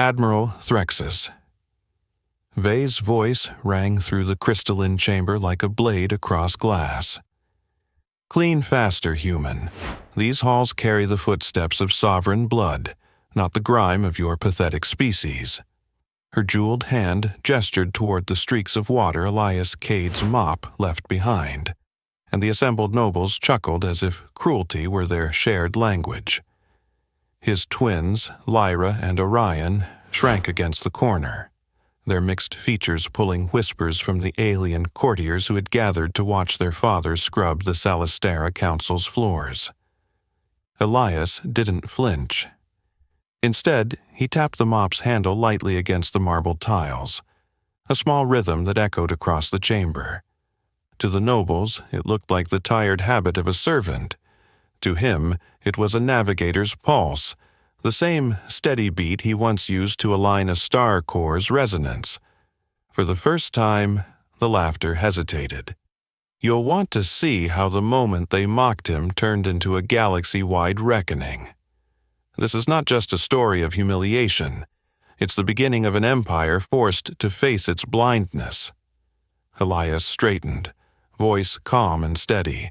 Admiral Threxus. Vay's voice rang through the crystalline chamber like a blade across glass. Clean faster, human. These halls carry the footsteps of sovereign blood, not the grime of your pathetic species. Her jeweled hand gestured toward the streaks of water Elias Cade's mop left behind, and the assembled nobles chuckled as if cruelty were their shared language. His twins, Lyra and Orion, shrank against the corner, their mixed features pulling whispers from the alien courtiers who had gathered to watch their father scrub the Salistera Council's floors. Elias didn't flinch. Instead, he tapped the mop's handle lightly against the marble tiles, a small rhythm that echoed across the chamber. To the nobles, it looked like the tired habit of a servant. To him, it was a navigator's pulse, the same steady beat he once used to align a star core's resonance. For the first time, the laughter hesitated. You'll want to see how the moment they mocked him turned into a galaxy-wide reckoning. This is not just a story of humiliation. It's the beginning of an empire forced to face its blindness. Elias straightened, voice calm and steady.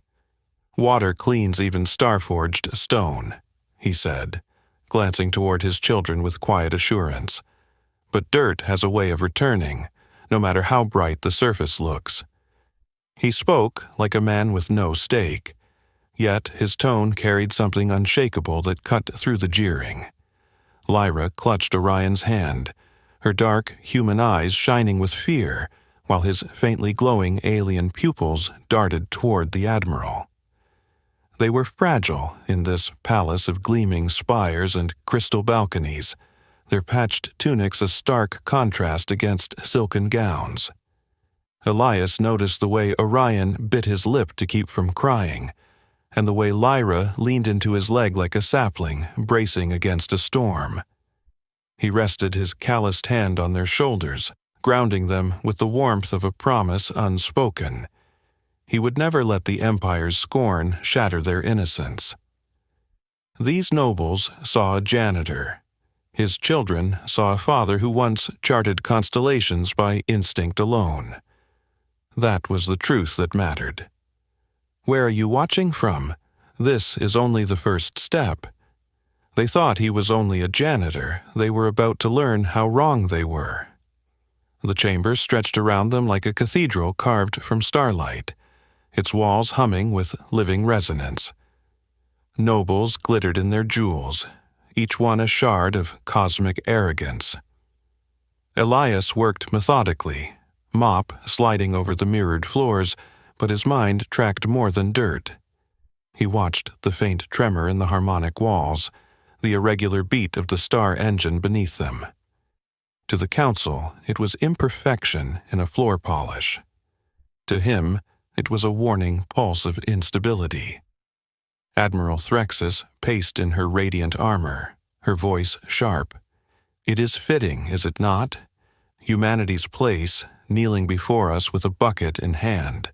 Water cleans even star-forged stone, he said, glancing toward his children with quiet assurance. But dirt has a way of returning, no matter how bright the surface looks. He spoke like a man with no stake, yet his tone carried something unshakable that cut through the jeering. Lyra clutched Orion's hand, her dark, human eyes shining with fear, while his faintly glowing alien pupils darted toward the Admiral. They were fragile in this palace of gleaming spires and crystal balconies, their patched tunics a stark contrast against silken gowns. Elias noticed the way Orion bit his lip to keep from crying, and the way Lyra leaned into his leg like a sapling, bracing against a storm. He rested his calloused hand on their shoulders, grounding them with the warmth of a promise unspoken. He would never let the Empire's scorn shatter their innocence. These nobles saw a janitor. His children saw a father who once charted constellations by instinct alone. That was the truth that mattered. Where are you watching from? This is only the first step. They thought he was only a janitor. They were about to learn how wrong they were. The chamber stretched around them like a cathedral carved from starlight, its walls humming with living resonance. Nobles glittered in their jewels, each one a shard of cosmic arrogance. Elias worked methodically, mop sliding over the mirrored floors, but his mind tracked more than dirt. He watched the faint tremor in the harmonic walls, the irregular beat of the star engine beneath them. To the Council, it was imperfection in a floor polish. To him, it was a warning pulse of instability. Admiral Threxus paced in her radiant armor, her voice sharp. It is fitting, is it not? Humanity's place, kneeling before us with a bucket in hand.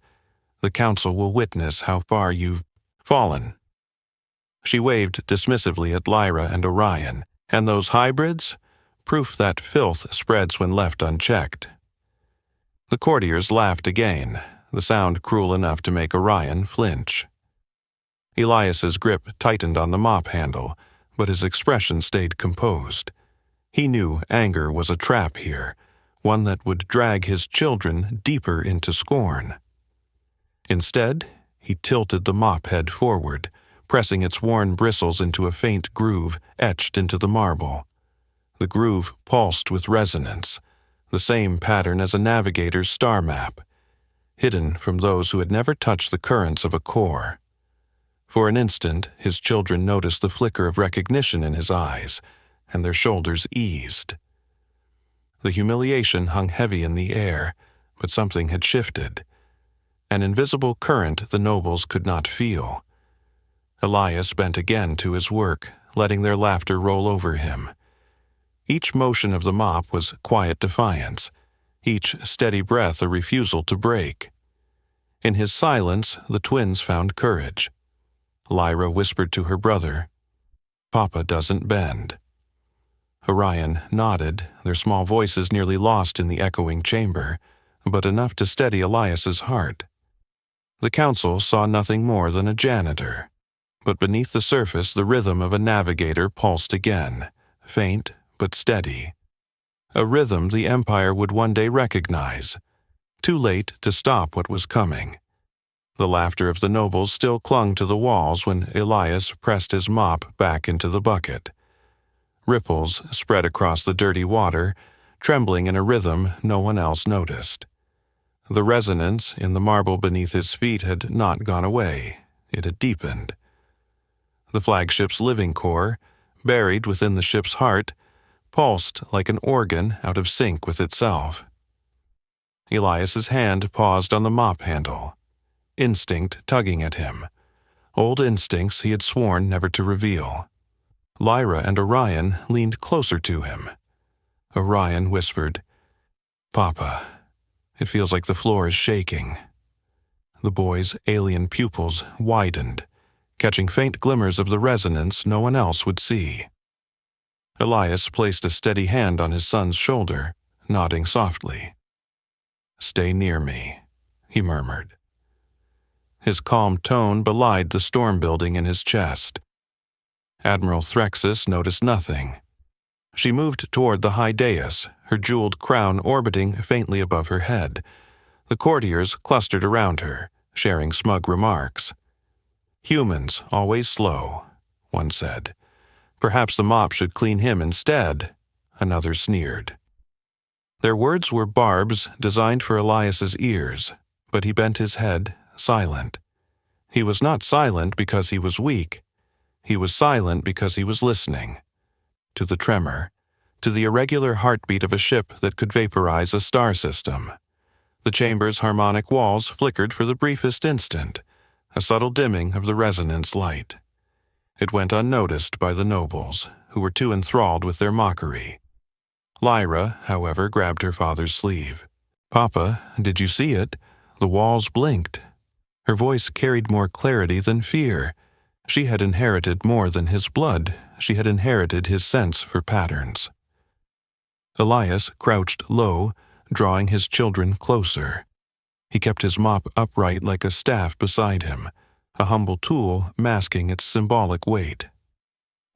The Council will witness how far you've fallen. She waved dismissively at Lyra and Orion. And those hybrids? Proof that filth spreads when left unchecked. The courtiers laughed again, the sound cruel enough to make Orion flinch. Elias's grip tightened on the mop handle, but his expression stayed composed. He knew anger was a trap here, one that would drag his children deeper into scorn. Instead, he tilted the mop head forward, pressing its worn bristles into a faint groove etched into the marble. The groove pulsed with resonance, the same pattern as a navigator's star map, hidden from those who had never touched the currents of a core. For an instant, his children noticed the flicker of recognition in his eyes, and their shoulders eased. The humiliation hung heavy in the air, but something had shifted. An invisible current the nobles could not feel. Elias bent again to his work, letting their laughter roll over him. Each motion of the mop was quiet defiance, each steady breath a refusal to break. In his silence, the twins found courage. Lyra whispered to her brother, "Papa doesn't bend." Orion nodded, their small voices nearly lost in the echoing chamber, but enough to steady Elias's heart. The council saw nothing more than a janitor, but beneath the surface the rhythm of a navigator pulsed again, faint but steady. A rhythm the Empire would one day recognize, too late to stop what was coming. The laughter of the nobles still clung to the walls when Elias pressed his mop back into the bucket. Ripples spread across the dirty water, trembling in a rhythm no one else noticed. The resonance in the marble beneath his feet had not gone away, it had deepened. The flagship's living core, buried within the ship's heart, pulsed like an organ out of sync with itself. Elias's hand paused on the mop handle, instinct tugging at him, old instincts he had sworn never to reveal. Lyra and Orion leaned closer to him. Orion whispered, "Papa, it feels like the floor is shaking." The boy's alien pupils widened, catching faint glimmers of the resonance no one else would see. Elias placed a steady hand on his son's shoulder, nodding softly. "Stay near me," he murmured. His calm tone belied the storm building in his chest. Admiral Threxus noticed nothing. She moved toward the high dais, her jeweled crown orbiting faintly above her head. The courtiers clustered around her, sharing smug remarks. "Humans always slow," one said. "Perhaps the mop should clean him instead," another sneered. Their words were barbs designed for Elias's ears, but he bent his head, silent. He was not silent because he was weak. He was silent because he was listening. To the tremor, to the irregular heartbeat of a ship that could vaporize a star system. The chamber's harmonic walls flickered for the briefest instant, a subtle dimming of the resonance light. It went unnoticed by the nobles, who were too enthralled with their mockery. Lyra, however, grabbed her father's sleeve. "Papa, did you see it? The walls blinked." Her voice carried more clarity than fear. She had inherited more than his blood. She had inherited his sense for patterns. Elias crouched low, drawing his children closer. He kept his mop upright like a staff beside him, a humble tool masking its symbolic weight.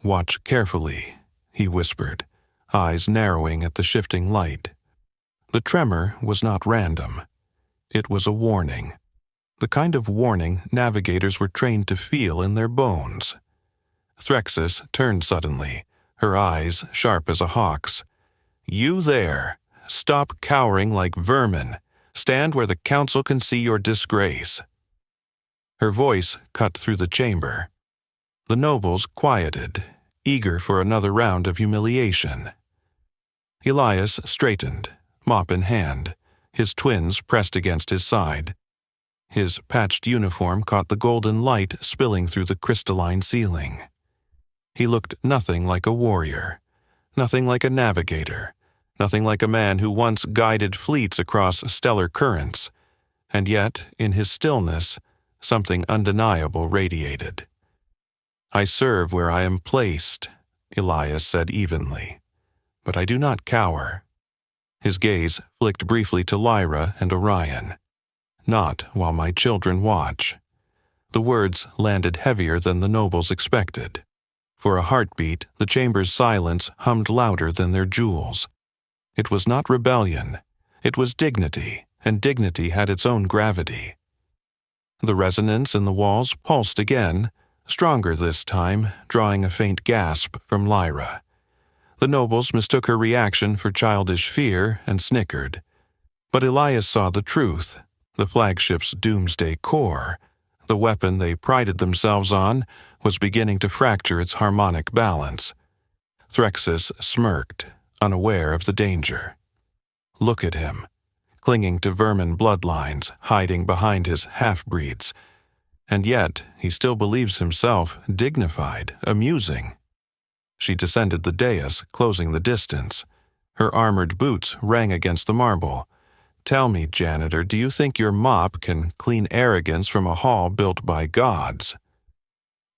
"Watch carefully," he whispered, eyes narrowing at the shifting light. The tremor was not random. It was a warning. The kind of warning navigators were trained to feel in their bones. Threxus turned suddenly, her eyes sharp as a hawk's. "You there! Stop cowering like vermin. Stand where the council can see your disgrace." Her voice cut through the chamber. The nobles quieted, eager for another round of humiliation. Elias straightened, mop in hand, his twins pressed against his side. His patched uniform caught the golden light spilling through the crystalline ceiling. He looked nothing like a warrior, nothing like a navigator, nothing like a man who once guided fleets across stellar currents, and yet, in his stillness, something undeniable radiated. "I serve where I am placed," Elias said evenly, "but I do not cower." His gaze flicked briefly to Lyra and Orion. "Not while my children watch." The words landed heavier than the nobles expected. For a heartbeat, the chamber's silence hummed louder than their jewels. It was not rebellion. It was dignity, and dignity had its own gravity. The resonance in the walls pulsed again, stronger this time, drawing a faint gasp from Lyra. The nobles mistook her reaction for childish fear and snickered. But Elias saw the truth. The flagship's Doomsday core, the weapon they prided themselves on, was beginning to fracture its harmonic balance. Threxus smirked, unaware of the danger. Look at him, clinging to vermin bloodlines, hiding behind his half-breeds. And yet he still believes himself dignified, amusing. She descended the dais, closing the distance. Her armored boots rang against the marble. "Tell me, Janitor, do you think your mop can clean arrogance from a hall built by gods?"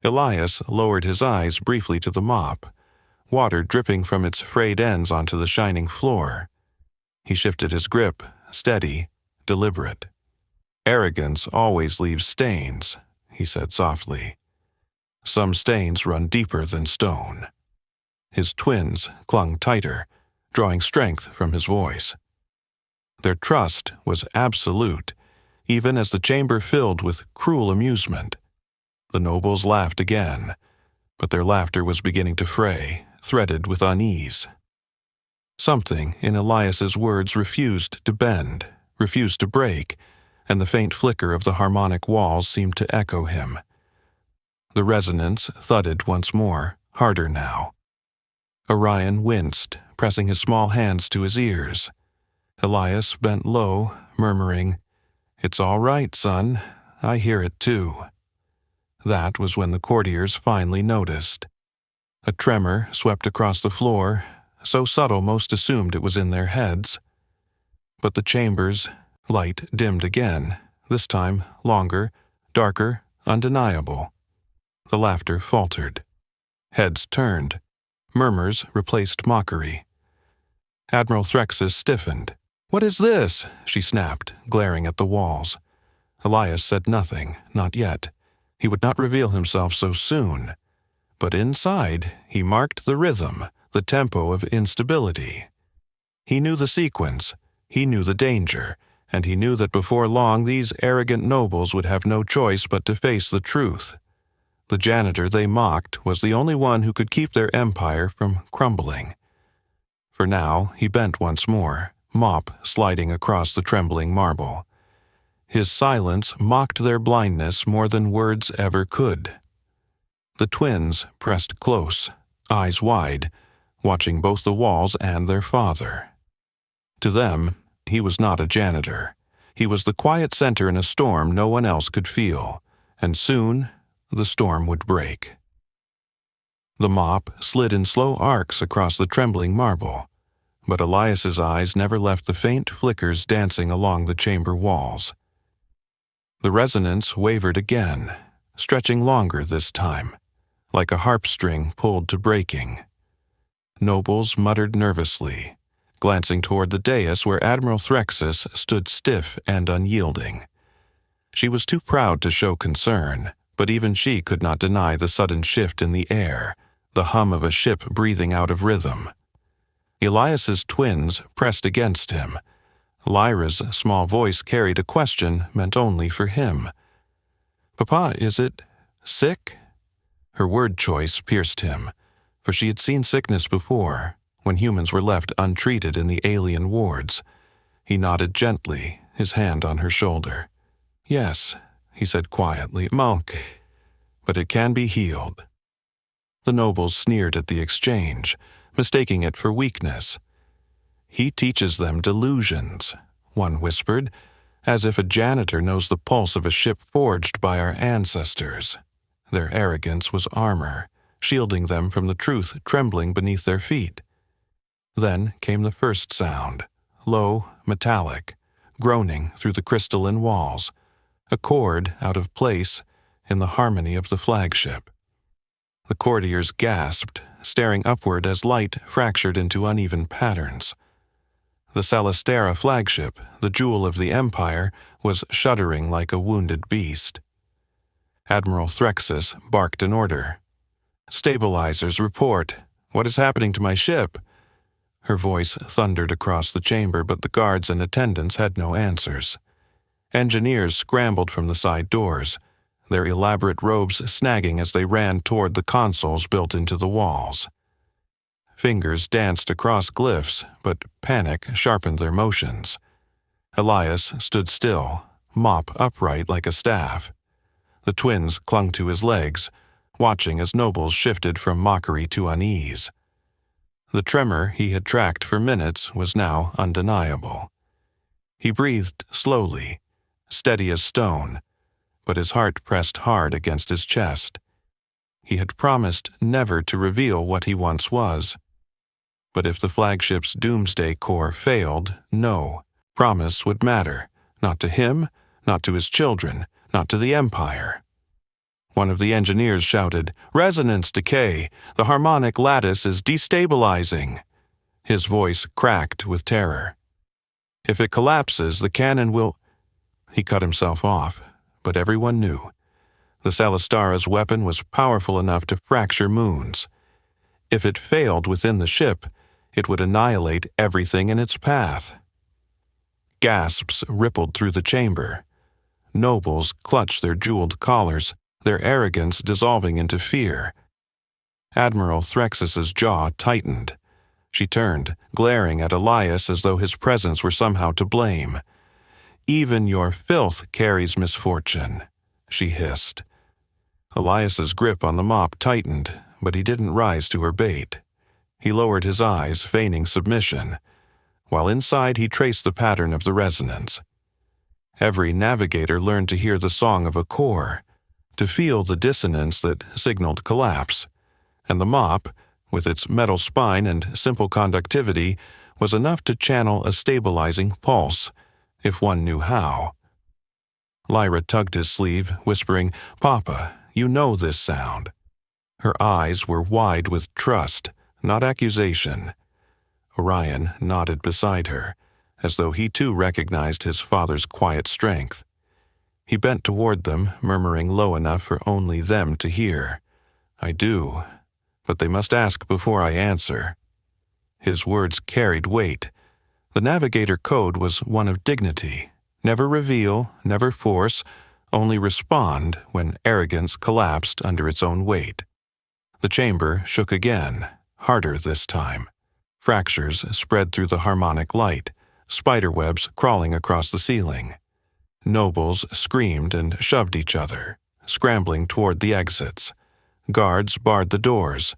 Elias lowered his eyes briefly to the mop. water dripping from its frayed ends onto the shining floor. He shifted his grip, steady, deliberate. "Arrogance always leaves stains," he said softly. "Some stains run deeper than stone." His twins clung tighter, drawing strength from his voice. Their trust was absolute, even as the chamber filled with cruel amusement. The nobles laughed again, but their laughter was beginning to fray, threaded with unease. Something in Elias's words refused to bend, refused to break, and the faint flicker of the harmonic walls seemed to echo him. The resonance thudded once more, harder now. Orion winced, pressing his small hands to his ears. Elias bent low, murmuring, "It's all right, son. I hear it too." That was when the courtiers finally noticed. A tremor swept across the floor, so subtle most assumed it was in their heads. But the chamber's light dimmed again, this time longer, darker, undeniable. The laughter faltered. Heads turned. Murmurs replaced mockery. Admiral Threxus stiffened. "What is this?" she snapped, glaring at the walls. Elias said nothing, not yet. He would not reveal himself so soon. But inside, he marked the rhythm, the tempo of instability. He knew the sequence, he knew the danger, and he knew that before long these arrogant nobles would have no choice but to face the truth. The janitor they mocked was the only one who could keep their empire from crumbling. For now, he bent once more, mop sliding across the trembling marble. His silence mocked their blindness more than words ever could. The twins pressed close, eyes wide, watching both the walls and their father. To them, he was not a janitor. He was the quiet center in a storm no one else could feel, and soon the storm would break. The mop slid in slow arcs across the trembling marble, but Elias's eyes never left the faint flickers dancing along the chamber walls. The resonance wavered again, stretching longer this time, like a harp string pulled to breaking. Nobles muttered nervously, glancing toward the dais where Admiral Threxus stood stiff and unyielding. She was too proud to show concern, but even she could not deny the sudden shift in the air, the hum of a ship breathing out of rhythm. Elias's twins pressed against him. Lyra's small voice carried a question meant only for him. "Papa, is it sick?" Her word choice pierced him, for she had seen sickness before, when humans were left untreated in the alien wards. He nodded gently, his hand on her shoulder. "Yes," he said quietly, "Monk, but it can be healed." The nobles sneered at the exchange, mistaking it for weakness. "He teaches them delusions," one whispered, "as if a janitor knows the pulse of a ship forged by our ancestors." Their arrogance was armor, shielding them from the truth trembling beneath their feet. Then came the first sound, low, metallic, groaning through the crystalline walls, a chord out of place in the harmony of the flagship. The courtiers gasped, staring upward as light fractured into uneven patterns. The Salistera flagship, the jewel of the Empire, was shuddering like a wounded beast. Admiral Threxus barked an order. "Stabilizers, report. What is happening to my ship?" Her voice thundered across the chamber, but the guards and attendants had no answers. Engineers scrambled from the side doors, their elaborate robes snagging as they ran toward the consoles built into the walls. Fingers danced across glyphs, but panic sharpened their motions. Elias stood still, mop upright like a staff. The twins clung to his legs, watching as nobles shifted from mockery to unease. The tremor he had tracked for minutes was now undeniable. He breathed slowly, steady as stone, but his heart pressed hard against his chest. He had promised never to reveal what he once was. But if the flagship's Doomsday core failed, no promise would matter, not to him, not to his children, not to the Empire. One of the engineers shouted, "Resonance decay! The harmonic lattice is destabilizing!" His voice cracked with terror. "If it collapses, the cannon will—" He cut himself off, but everyone knew. The Celestara's weapon was powerful enough to fracture moons. If it failed within the ship, it would annihilate everything in its path. Gasps rippled through the chamber. Nobles clutched their jeweled collars, their arrogance dissolving into fear. Admiral Threxus's jaw tightened. She turned, glaring at Elias as though his presence were somehow to blame. "Even your filth carries misfortune," she hissed. Elias's grip on the mop tightened, but he didn't rise to her bait. He lowered his eyes, feigning submission, while inside he traced the pattern of the resonance. Every navigator learned to hear the song of a core, to feel the dissonance that signaled collapse, and the mop, with its metal spine and simple conductivity, was enough to channel a stabilizing pulse, if one knew how. Lyra tugged his sleeve, whispering, "Papa, you know this sound." Her eyes were wide with trust, not accusation. Orion nodded beside her, as though he too recognized his father's quiet strength. He bent toward them, murmuring low enough for only them to hear, "I do, but they must ask before I answer." His words carried weight. The navigator code was one of dignity. Never reveal, never force, only respond when arrogance collapsed under its own weight. The chamber shook again, harder this time. Fractures spread through the harmonic light, spiderwebs crawling across the ceiling. Nobles screamed and shoved each other, scrambling toward the exits. Guards barred the doors,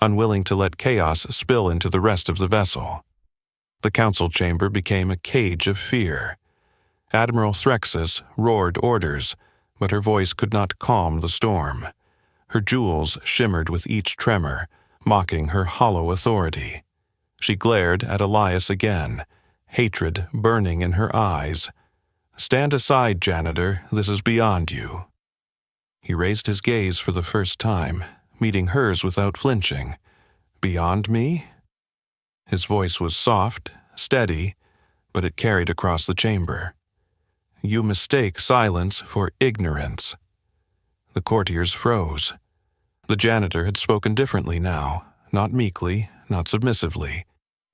unwilling to let chaos spill into the rest of the vessel. The council chamber became a cage of fear. Admiral Threxus roared orders, but her voice could not calm the storm. Her jewels shimmered with each tremor, mocking her hollow authority. She glared at Elias again, hatred burning in her eyes. "Stand aside, Janitor, this is beyond you." He raised his gaze for the first time, meeting hers without flinching. "Beyond me?" His voice was soft, steady, but it carried across the chamber. "You mistake silence for ignorance." The courtiers froze. The janitor had spoken differently now, not meekly, not submissively.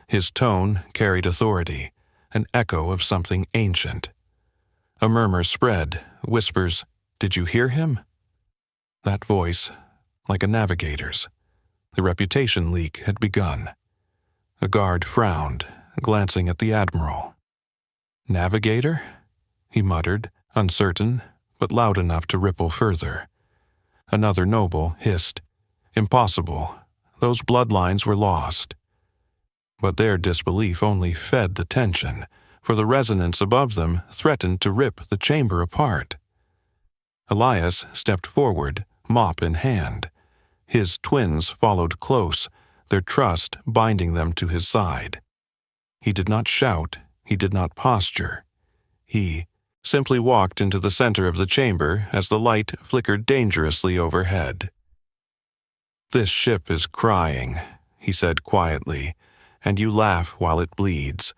His tone carried authority, an echo of something ancient. A murmur spread, whispers, "Did you hear him?" That voice, like a navigator's. The reputation leak had begun. A guard frowned, glancing at the admiral. "Navigator?" he muttered, uncertain, but loud enough to ripple further. Another noble hissed, "Impossible. Those bloodlines were lost." But their disbelief only fed the tension, for the resonance above them threatened to rip the chamber apart. Elias stepped forward, mop in hand. His twins followed close, their trust binding them to his side. He did not shout, he did not posture. He simply walked into the center of the chamber as the light flickered dangerously overhead. "This ship is crying," he said quietly, "and you laugh while it bleeds."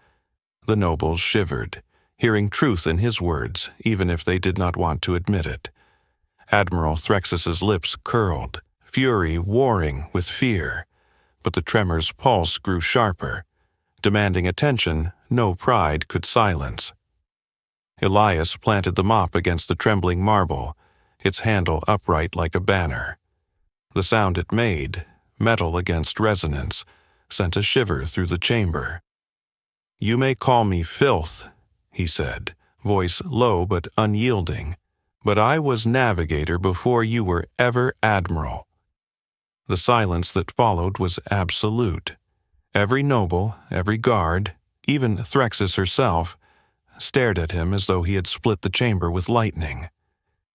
The nobles shivered, hearing truth in his words, even if they did not want to admit it. Admiral Threxus's lips curled, fury warring with fear, but the tremor's pulse grew sharper, demanding attention no pride could silence. Elias planted the mop against the trembling marble, its handle upright like a banner. The sound it made, metal against resonance, sent a shiver through the chamber. "You may call me filth," he said, voice low but unyielding, "but I was navigator before you were ever admiral." The silence that followed was absolute. Every noble, every guard, even Threxus herself, stared at him as though he had split the chamber with lightning.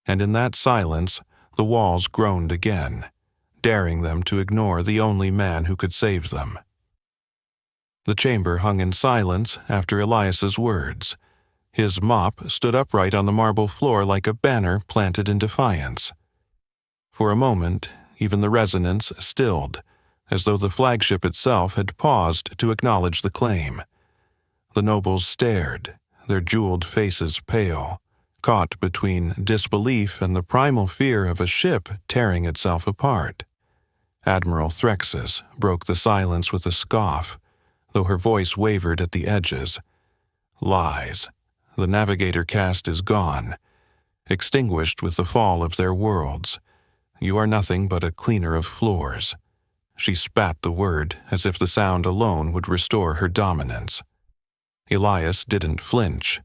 And in that silence, the walls groaned again, daring them to ignore the only man who could save them. The chamber hung in silence after Elias's words. His mop stood upright on the marble floor like a banner planted in defiance. For a moment, even the resonance stilled, as though the flagship itself had paused to acknowledge the claim. The nobles stared, their jeweled faces pale, caught between disbelief and the primal fear of a ship tearing itself apart. Admiral Threxus broke the silence with a scoff, though her voice wavered at the edges. Lies. The navigator caste is gone, extinguished with the fall of their worlds. You are nothing but a cleaner of floors. She spat the word as if the sound alone would restore her dominance. Elias didn't flinch.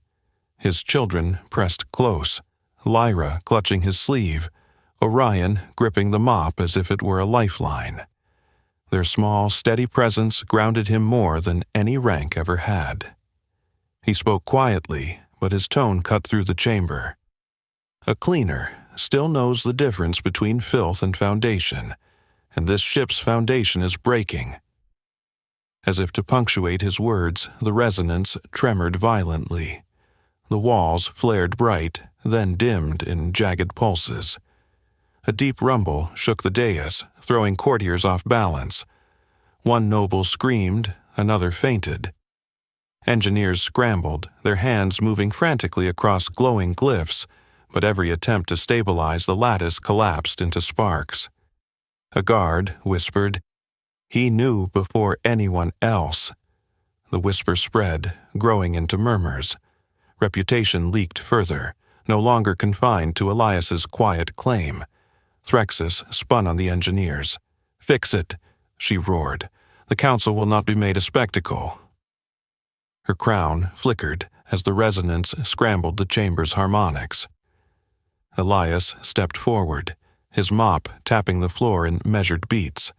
His children pressed close, Lyra clutching his sleeve, Orion gripping the mop as if it were a lifeline. Their small, steady presence grounded him more than any rank ever had. He spoke quietly, but his tone cut through the chamber. A cleaner still knows the difference between filth and foundation, and this ship's foundation is breaking. As if to punctuate his words, the resonance tremored violently. The walls flared bright, then dimmed in jagged pulses. A deep rumble shook the dais, throwing courtiers off balance. One noble screamed, another fainted. Engineers scrambled, their hands moving frantically across glowing glyphs, but every attempt to stabilize the lattice collapsed into sparks. A guard whispered, "He knew before anyone else." The whisper spread, growing into murmurs. Reputation leaked further, no longer confined to Elias's quiet claim. Threxus spun on the engineers. "Fix it," she roared. "The council will not be made a spectacle." Her crown flickered as the resonance scrambled the chamber's harmonics. Elias stepped forward, his mop tapping the floor in measured beats.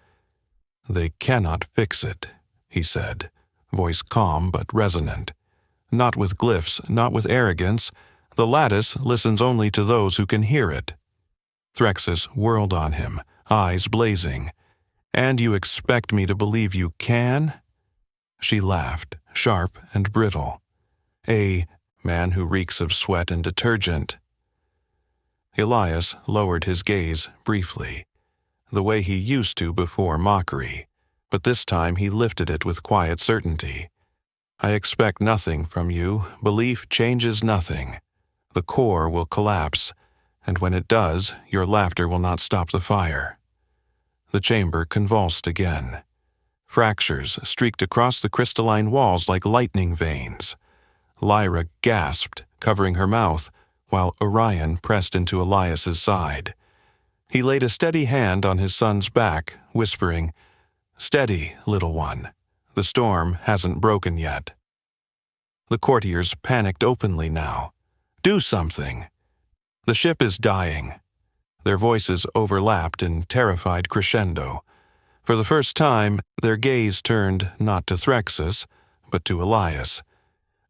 "They cannot fix it," he said, voice calm but resonant. "Not with glyphs, not with arrogance. The lattice listens only to those who can hear it." Threxus whirled on him, eyes blazing. "And you expect me to believe you can?" She laughed, sharp and brittle. "A man who reeks of sweat and detergent." Elias lowered his gaze briefly, the way he used to before mockery, but this time he lifted it with quiet certainty. "I expect nothing from you. Belief changes nothing. The core will collapse, and when it does, your laughter will not stop the fire." The chamber convulsed again. Fractures streaked across the crystalline walls like lightning veins. Lyra gasped, covering her mouth, while Orion pressed into Elias's side. He laid a steady hand on his son's back, whispering, "Steady, little one. The storm hasn't broken yet." The courtiers panicked openly now. "Do something! The ship is dying." Their voices overlapped in terrified crescendo. For the first time, their gaze turned not to Threxus, but to Elias.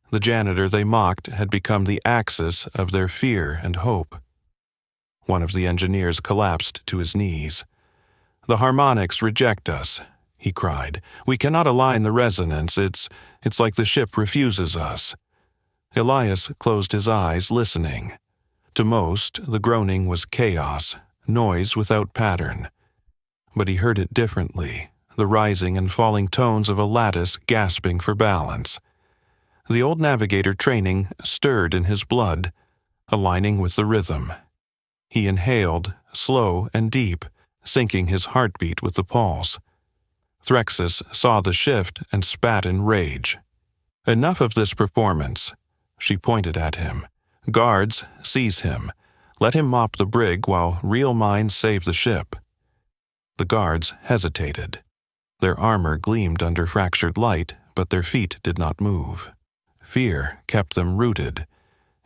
The janitor they mocked had become the axis of their fear and hope. One of the engineers collapsed to his knees. "The harmonics reject us," he cried. "We cannot align the resonance. It's like the ship refuses us." Elias closed his eyes, listening. To most, the groaning was chaos, noise without pattern. But he heard it differently, the rising and falling tones of a lattice gasping for balance. The old navigator training stirred in his blood, aligning with the rhythm. He inhaled, slow and deep, syncing his heartbeat with the pulse. Threxus saw the shift and spat in rage. "Enough of this performance," she pointed at him. "Guards, seize him. Let him mop the brig while real minds save the ship." The guards hesitated. Their armor gleamed under fractured light, but their feet did not move. Fear kept them rooted,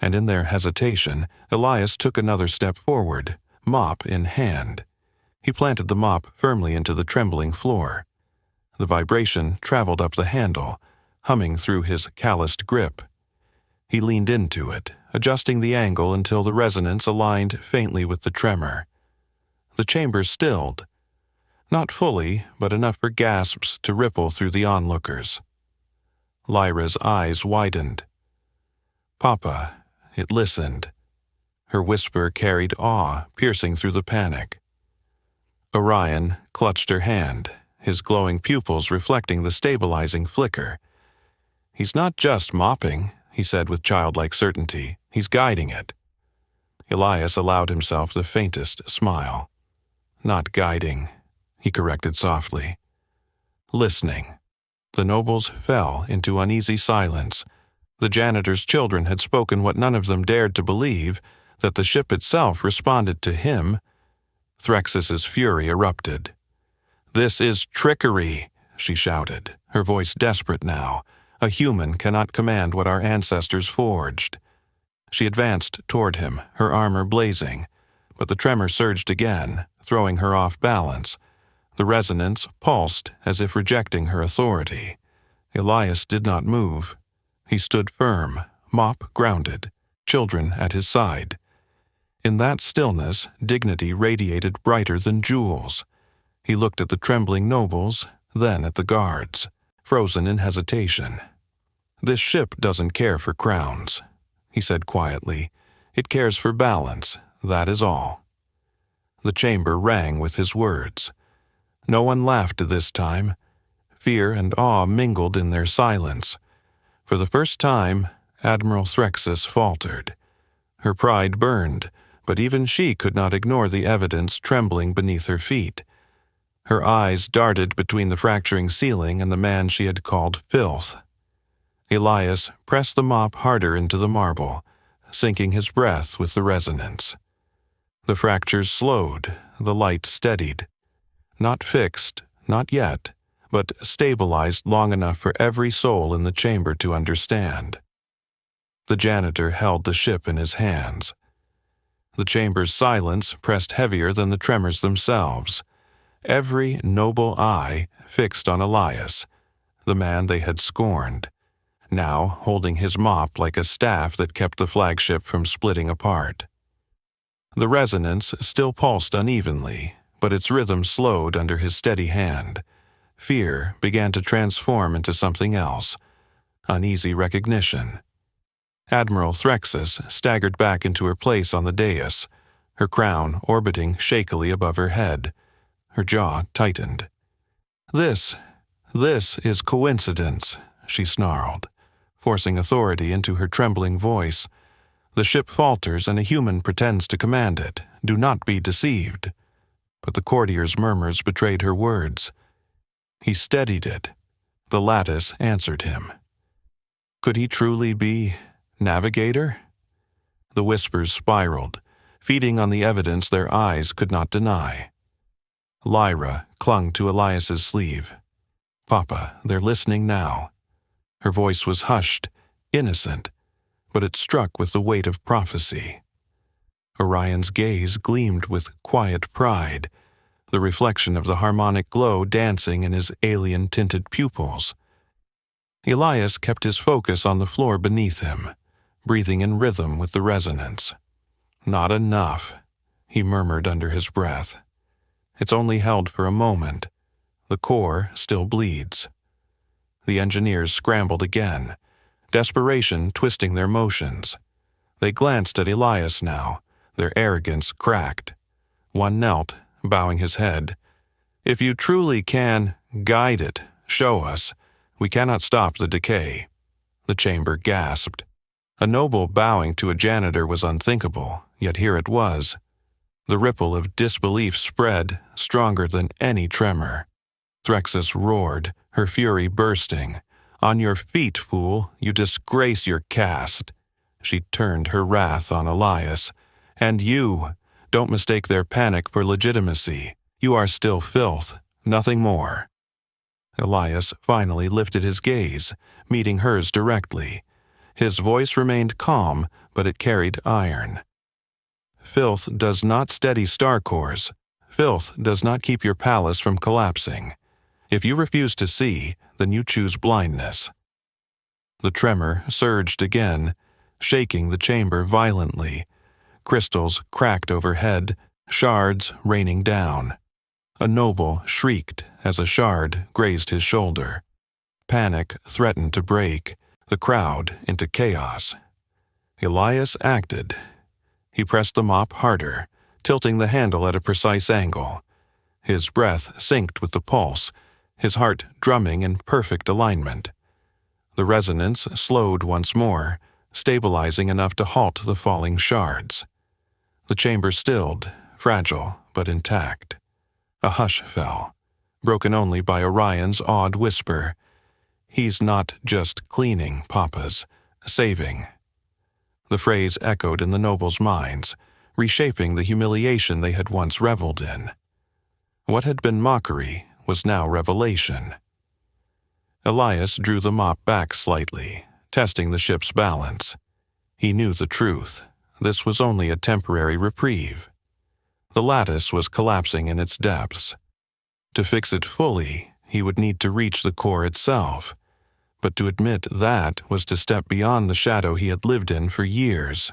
and in their hesitation, Elias took another step forward, mop in hand. He planted the mop firmly into the trembling floor. The vibration traveled up the handle, humming through his calloused grip. He leaned into it, adjusting the angle until the resonance aligned faintly with the tremor. The chamber stilled. Not fully, but enough for gasps to ripple through the onlookers. Lyra's eyes widened. "Papa," it listened. Her whisper carried awe, piercing through the panic. Orion clutched her hand, his glowing pupils reflecting the stabilizing flicker. "He's not just mopping," he said with childlike certainty. "He's guiding it." Elias allowed himself the faintest smile. "Not guiding," he corrected softly. "Listening." The nobles fell into uneasy silence. The janitor's children had spoken what none of them dared to believe, that the ship itself responded to him. Threxus's fury erupted. "This is trickery," she shouted, her voice desperate now. "A human cannot command what our ancestors forged." She advanced toward him, her armor blazing, but the tremor surged again, throwing her off balance. The resonance pulsed as if rejecting her authority. Elias did not move. He stood firm, mop grounded, children at his side. In that stillness, dignity radiated brighter than jewels. He looked at the trembling nobles, then at the guards, frozen in hesitation. "This ship doesn't care for crowns," he said quietly. "It cares for balance, that is all." The chamber rang with his words. No one laughed this time. Fear and awe mingled in their silence. For the first time, Admiral Threxus faltered. Her pride burned, but even she could not ignore the evidence trembling beneath her feet. Her eyes darted between the fracturing ceiling and the man she had called filth. Elias pressed the mop harder into the marble, sinking his breath with the resonance. The fractures slowed, the light steadied. Not fixed, not yet, but stabilized long enough for every soul in the chamber to understand. The janitor held the ship in his hands. The chamber's silence pressed heavier than the tremors themselves. Every noble eye fixed on Elias, the man they had scorned, now holding his mop like a staff that kept the flagship from splitting apart. The resonance still pulsed unevenly, but its rhythm slowed under his steady hand. Fear began to transform into something else, uneasy recognition. Admiral Threxus staggered back into her place on the dais, her crown orbiting shakily above her head. Her jaw tightened. This is coincidence," she snarled, forcing authority into her trembling voice. "The ship falters and a human pretends to command it. Do not be deceived." But the courtier's murmurs betrayed her words. He steadied it. The lattice answered him. Could he truly be navigator? The whispers spiraled, feeding on the evidence their eyes could not deny. Lyra clung to Elias's sleeve. "Papa, they're listening now." Her voice was hushed, innocent, but it struck with the weight of prophecy. Orion's gaze gleamed with quiet pride, the reflection of the harmonic glow dancing in his alien-tinted pupils. Elias kept his focus on the floor beneath him, breathing in rhythm with the resonance. "Not enough," he murmured under his breath. "It's only held for a moment. The core still bleeds." The engineers scrambled again, desperation twisting their motions. They glanced at Elias now, their arrogance cracked. One knelt, bowing his head. "If you truly can guide it, show us. We cannot stop the decay." The chamber gasped. A noble bowing to a janitor was unthinkable, yet here it was. The ripple of disbelief spread, stronger than any tremor. Threxus roared, her fury bursting. "On your feet, fool, you disgrace your caste." She turned her wrath on Elias. "And you, don't mistake their panic for legitimacy. You are still filth, nothing more." Elias finally lifted his gaze, meeting hers directly. His voice remained calm, but it carried iron. "Filth does not steady star cores. Filth does not keep your palace from collapsing. If you refuse to see, then you choose blindness." The tremor surged again, shaking the chamber violently. Crystals cracked overhead, shards raining down. A noble shrieked as a shard grazed his shoulder. Panic threatened to break the crowd into chaos. Elias acted. He pressed the mop harder, tilting the handle at a precise angle. His breath synced with the pulse, his heart drumming in perfect alignment. The resonance slowed once more, stabilizing enough to halt the falling shards. The chamber stilled, fragile but intact. A hush fell, broken only by Orion's awed whisper, "He's not just cleaning, Papas, saving." The phrase echoed in the nobles' minds, reshaping the humiliation they had once reveled in. What had been mockery was now revelation. Elias drew the mop back slightly, testing the ship's balance. He knew the truth. This was only a temporary reprieve. The lattice was collapsing in its depths. To fix it fully, he would need to reach the core itself. But to admit that was to step beyond the shadow he had lived in for years.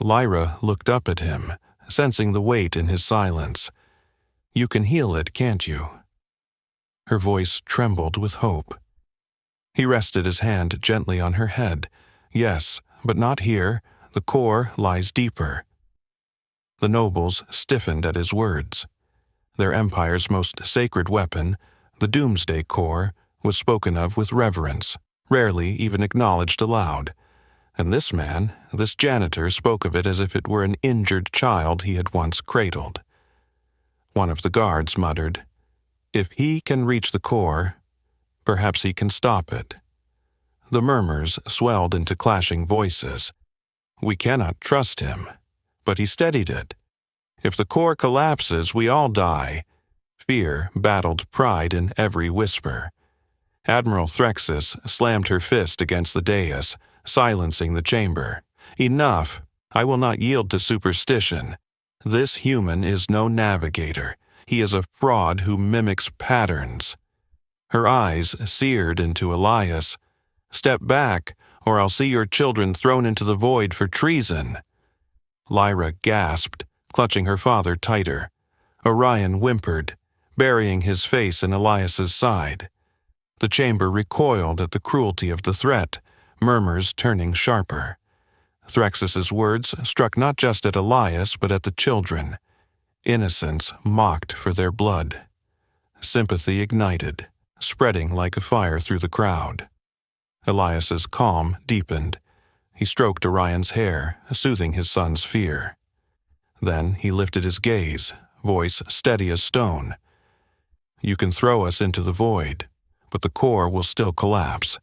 Lyra looked up at him, sensing the weight in his silence. "You can heal it, can't you?" Her voice trembled with hope. He rested his hand gently on her head. "Yes, but not here. The core lies deeper." The nobles stiffened at his words. Their empire's most sacred weapon, the Doomsday core, was spoken of with reverence, rarely even acknowledged aloud. And this man, this janitor, spoke of it as if it were an injured child he had once cradled. One of the guards muttered, "If he can reach the core, perhaps he can stop it." The murmurs swelled into clashing voices. "We cannot trust him." But he steadied it. "If the core collapses, we all die." Fear battled pride in every whisper. Admiral Threxus slammed her fist against the dais, silencing the chamber. "Enough! I will not yield to superstition. This human is no navigator. He is a fraud who mimics patterns." Her eyes seared into Elias. "Step back, or I'll see your children thrown into the void for treason." Lyra gasped, clutching her father tighter. Orion whimpered, burying his face in Elias's side. The chamber recoiled at the cruelty of the threat, murmurs turning sharper. Threxus's words struck not just at Elias but at the children. Innocence mocked for their blood. Sympathy ignited, spreading like a fire through the crowd. Elias's calm deepened. He stroked Orion's hair, soothing his son's fear. Then he lifted his gaze, voice steady as stone. "You can throw us into the void, but the core will still collapse,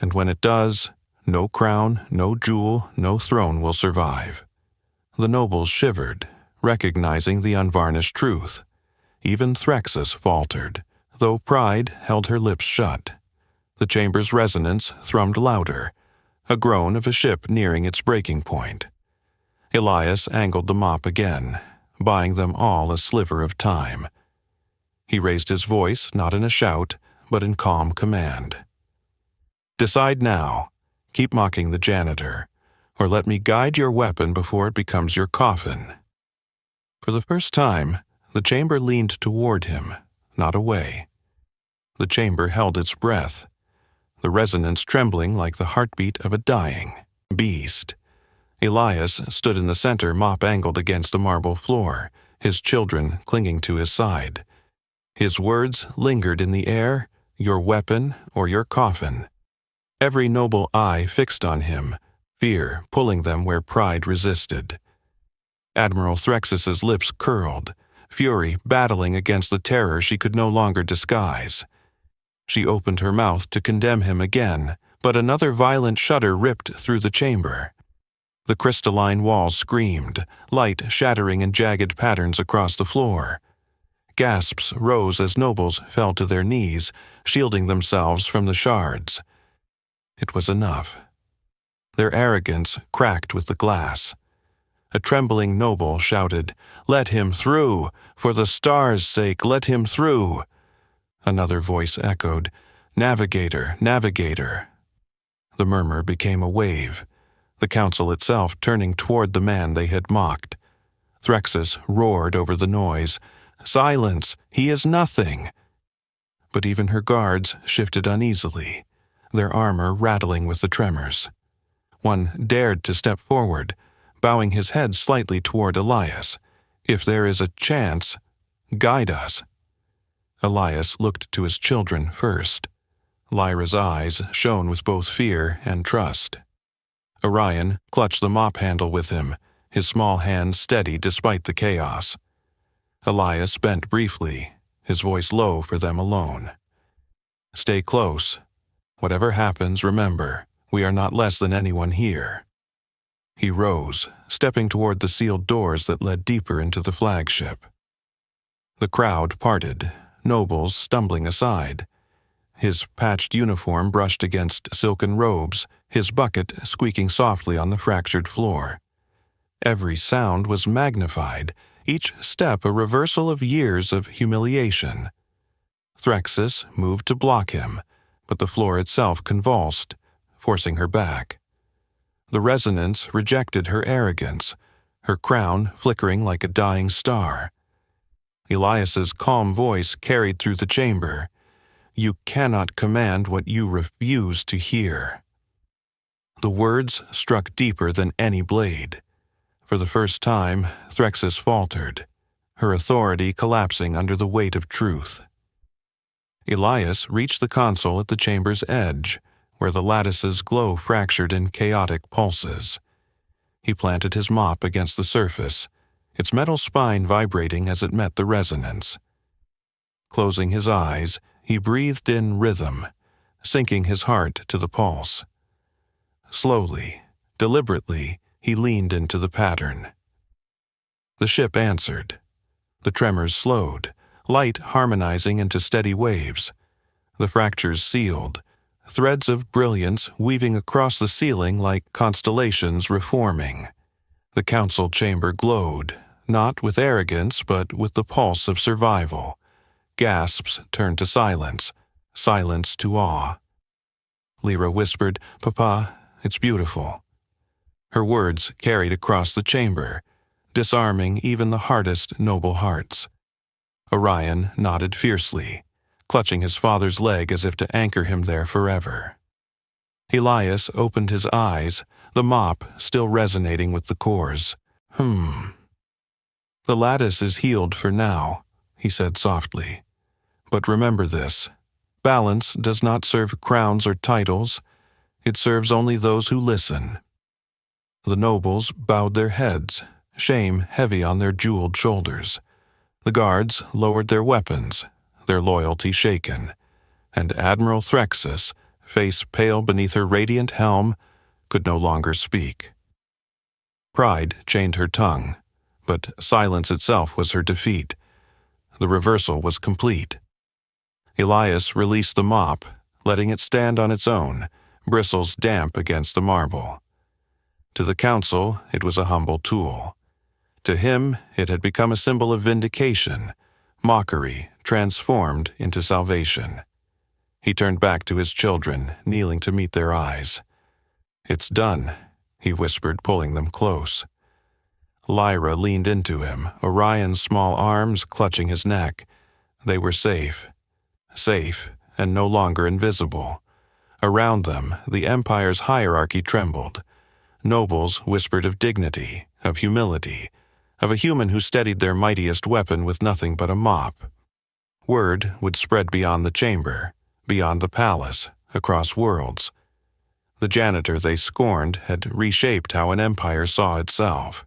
and when it does, no crown, no jewel, no throne will survive." The nobles shivered, recognizing the unvarnished truth. Even Threxus faltered, though pride held her lips shut. The chamber's resonance thrummed louder, a groan of a ship nearing its breaking point. Elias angled the mop again, buying them all a sliver of time. He raised his voice not in a shout, but in calm command. "Decide now. Keep mocking the janitor, or let me guide your weapon before it becomes your coffin." For the first time, the chamber leaned toward him, not away. The chamber held its breath, the resonance trembling like the heartbeat of a dying beast. Elias stood in the center, mop angled against the marble floor, his children clinging to his side. His words lingered in the air, "Your weapon or your coffin." Every noble eye fixed on him, fear pulling them where pride resisted. Admiral Threxus's lips curled, fury battling against the terror she could no longer disguise. She opened her mouth to condemn him again, but another violent shudder ripped through the chamber. The crystalline walls screamed, light shattering in jagged patterns across the floor. Gasps rose as nobles fell to their knees, shielding themselves from the shards. It was enough. Their arrogance cracked with the glass. A trembling noble shouted, "Let him through! For the stars' sake, let him through!" Another voice echoed, "Navigator, navigator!" The murmur became a wave, the council itself turning toward the man they had mocked. Threxus roared over the noise, "Silence! He is nothing!" But even her guards shifted uneasily, their armor rattling with the tremors. One dared to step forward, bowing his head slightly toward Elias. "If there is a chance, Guide us." Elias looked to his children first. Lyra's eyes shone with both fear and trust. Orion clutched the mop handle with him, his small hand steady despite the chaos. Elias bent briefly, his voice low for them alone. "Stay close. Whatever happens, remember, we are not less than anyone here." He rose, stepping toward the sealed doors that led deeper into the flagship. The crowd parted, nobles stumbling aside. His patched uniform brushed against silken robes, his bucket squeaking softly on the fractured floor. Every sound was magnified, each step a reversal of years of humiliation. Threxis moved to block him, but the floor itself convulsed, forcing her back. The resonance rejected her arrogance, her crown flickering like a dying star. Elias's calm voice carried through the chamber. "You cannot command what you refuse to hear." The words struck deeper than any blade. For the first time, Threxis faltered, her authority collapsing under the weight of truth. Elias reached the console at the chamber's edge, where the lattice's glow fractured in chaotic pulses. He planted his mop against the surface, its metal spine vibrating as it met the resonance. Closing his eyes, he breathed in rhythm, sinking his heart to the pulse. Slowly, deliberately, he leaned into the pattern. The ship answered. The tremors slowed, light harmonizing into steady waves. The fractures sealed, threads of brilliance weaving across the ceiling like constellations reforming. The council chamber glowed, not with arrogance but with the pulse of survival. Gasps turned to silence, silence to awe. Lyra whispered, "Papa, it's beautiful." Her words carried across the chamber, disarming even the hardest noble hearts. Orion nodded fiercely, clutching his father's leg as if to anchor him there forever. Elias opened his eyes, the mop still resonating with the cores. "The lattice is healed for now," he said softly. "But remember this. Balance does not serve crowns or titles. It serves only those who listen." The nobles bowed their heads, shame heavy on their jeweled shoulders. The guards lowered their weapons, their loyalty shaken, and Admiral Threxis, face pale beneath her radiant helm, could no longer speak. Pride chained her tongue, but silence itself was her defeat. The reversal was complete. Elias released the mop, letting it stand on its own, bristles damp against the marble. To the council, it was a humble tool. To him, it had become a symbol of vindication, mockery transformed into salvation. He turned back to his children, kneeling to meet their eyes. "It's done," he whispered, pulling them close. Lyra leaned into him, Orion's small arms clutching his neck. They were safe. Safe, and no longer invisible. Around them, the Empire's hierarchy trembled. Nobles whispered of dignity, of humility, of a human who steadied their mightiest weapon with nothing but a mop. Word would spread beyond the chamber, beyond the palace, across worlds. The janitor they scorned had reshaped how an empire saw itself.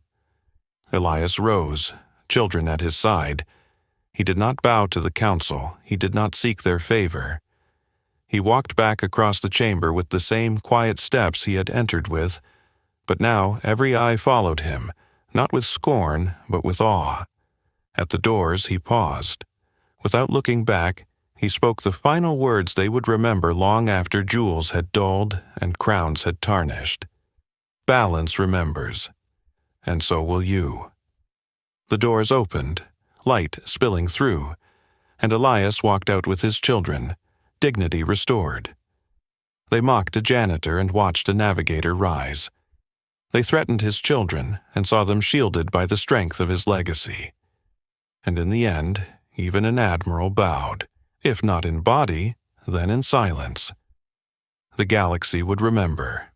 Elias rose, children at his side. He did not bow to the council, he did not seek their favor. He walked back across the chamber with the same quiet steps he had entered with, but now every eye followed him, not with scorn, but with awe. At the doors he paused. Without looking back, he spoke the final words they would remember long after jewels had dulled and crowns had tarnished. "Balance remembers, and so will you." The doors opened, light spilling through, and Elias walked out with his children, dignity restored. They mocked a janitor and watched a navigator rise. They threatened his children and saw them shielded by the strength of his legacy. And in the end, even an admiral bowed, if not in body, then in silence. The galaxy would remember.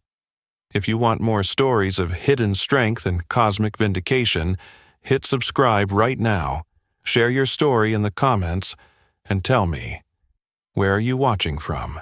If you want more stories of hidden strength and cosmic vindication, hit subscribe right now. Share your story in the comments and tell me, where are you watching from?